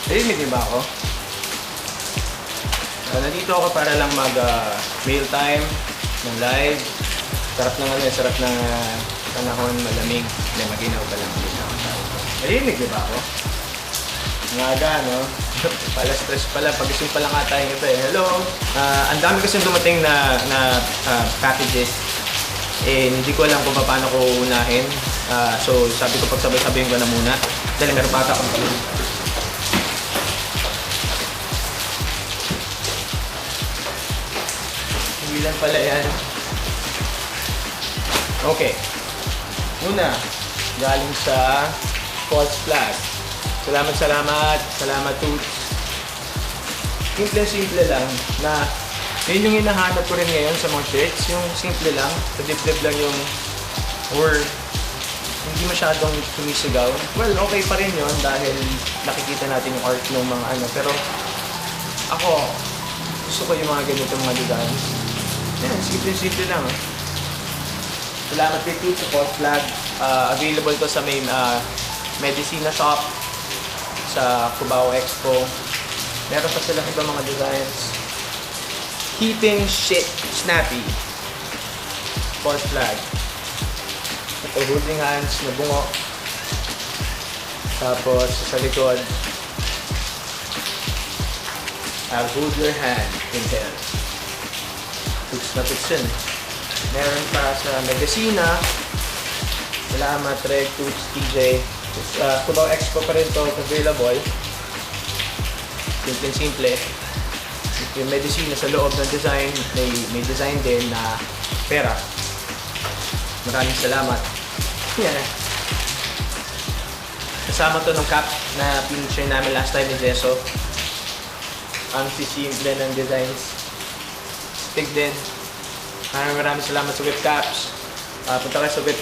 narinig ba ako? Nandito ako para lang mag-mail time ng live. Sarap ng sarap ng panahon, malamig. Hindi, maginaw pa lang. Narinig ba ako? Ngaga, no? Pala stress pala, pag-isip pala nga tayo ito eh. Hello! Ang dami kasi dumating na packages. Hindi ko alam kung paano ko unahin. So sabi ko pagsabay-sabayin ko na muna. Dahil meron pa akong pagkain. Hindi lang pala yan. Okay. Una, galing sa false flag. Salamat Toots. Simple lang na yun yung hinahanap ko rin ngayon sa mga shirts. Yung simple lang, sa dip-dip lang yung or hindi masyadong sumisigaw. Well, okay pa rin yun dahil nakikita natin yung art ng mga ano. Pero ako, gusto ko yung mga ganitong mga designs. Yan, simple lang. Salamat kay Toots sa false flag. Available to sa may Medicina shop sa Cubao Expo. Meron pa silang ibang mga designs. Keeping shit snappy. False flag. Ito, holding hands na bungo. Tapos sa likod, I'll hold your hand in hell. Tuts na tuts yun. Meron pa sa Medicina. Salamat, Reg, Toots, TJ. Cubao Expo pa rin ito available. Simple. Yung Medicina sa loob ng design, may design din na pera. Maraming salamat. Yan. Kasama to ng cap na pinshare namin last time ni Jesso. Ang simple ng designs. Stick din. Maraming salamat sa whip caps. Punta kayo sa whip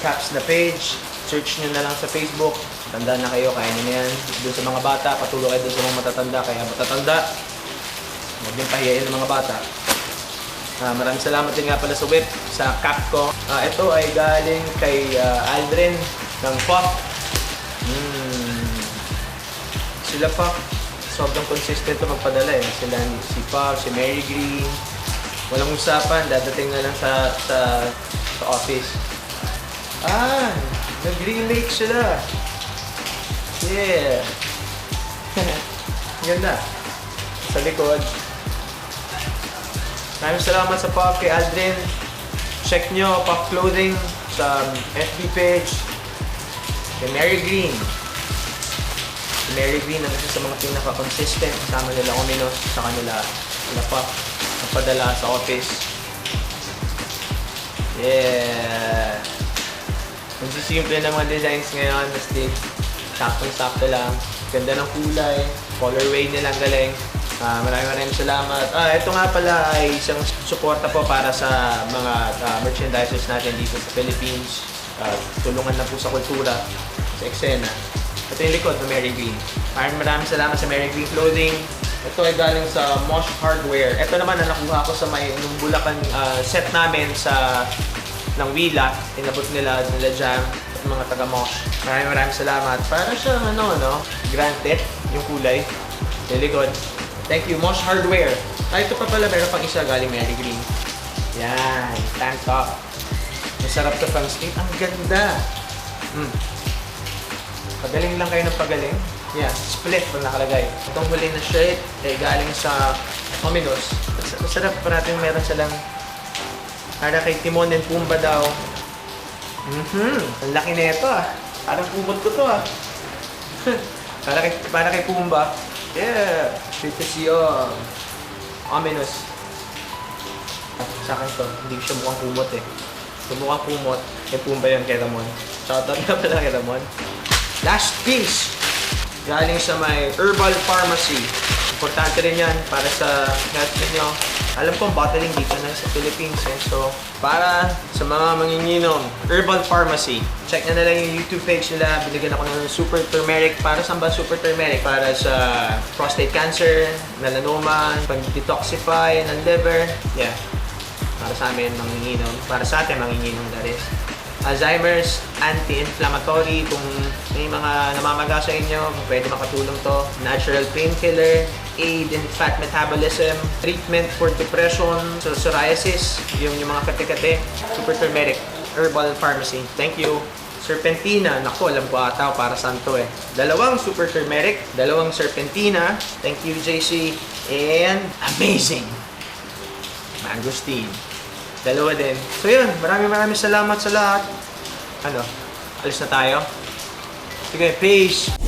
caps na page. Search nyo na lang sa Facebook. Tanda na kayo, kaya nyo na yan. Doon sa mga bata, patuloy kayo doon sa mga matatanda. Kaya matatanda, huwag din pahiyain ng mga bata. Maraming salamat din nga pala sa whip, sa cap ko. Ito ay galing kay Aldrin ng Pop. Sila pa, sobrang consistent to magpadala eh. Sila si Pop, si Mary Green. Walang usapan, dadating na lang sa office. Nag-remake sila. Yeah. Ganda. Sa likod. Maraming salamat sa Pop kay Aldrin. Check nyo Pop Clothing sa FB page. Kay Mary Green. Si Mary Green ang isa sa mga pinaka-consistent. Kasama nila Ominos sa kanila Pop. Nagpadala sa office. Yeah. Magsisimple ng mga designs ngayon. Basta saktong-sakto lang. Ganda ng kulay. Colorway nilang galing. Maraming salamat. Ito nga pala ay isang suporta po para sa mga merchandisers natin dito sa Philippines. Tulungan na po sa kultura, sa eksena. Ito yung likod ng Mary Green. Maraming salamat sa Mary Green Clothing. Ito ay galing sa Mosh Hardware. Ito naman ang nakuha ko sa nung Bulacan set namin ng Wila. Inabot nila Jam at mga taga-Mosh. Maraming salamat. Para siyang granted yung kulay. Yung likod. Thank you, Mosh Hardware. Ito pa pala, meron pang isa galing Mary Green. Yan, tank top. Masarap to pang skate. Ang ganda. Pagaling lang kayo ng pagaling. Yan, split pa nakalagay. Itong huli na shirt ay galing sa Ominos. Masarap pa natin meron silang para kay Timon and Pumbaa daw. Ang laki na ito Parang kumot ko to para kay Pumbaa. Yeah. Ito siya. Ominous. Sa akin to. Hindi siya mukhang kumot eh. Kung mukhang kumot, kay Pumbaa yun kay Ramon. Shoutout na pala kay Ramon. Last piece. Galing sa may Herbal Pharmacy. Importante rin yan para sa health ninyo. Alam ko ang bottling dito na sa Philippines So, para sa mga manginginom, Herbal Pharmacy. Check na lang yung YouTube page nila. Binigyan ako ng Super Turmeric. Para saan ba Super Turmeric? Para sa prostate cancer, melanoma, pang-detoxify ng liver. Yeah. Para sa amin manginginom. Para sa atin manginginom that is. Alzheimer's, anti-inflammatory, kung may mga namamaga sa inyo, kung pwede makatulong to. Natural painkiller, aid in fat metabolism, treatment for depression, so psoriasis, yung mga kate-kate, super turmeric, herbal pharmacy. Thank you. Serpentina, naku, alam ko ata para saan to eh. Dalawang super turmeric, dalawang serpentina. Thank you, JC. And amazing mangosteen. Dalawa din. So yun, maraming salamat sa lahat. Alis na tayo. Sige, peace!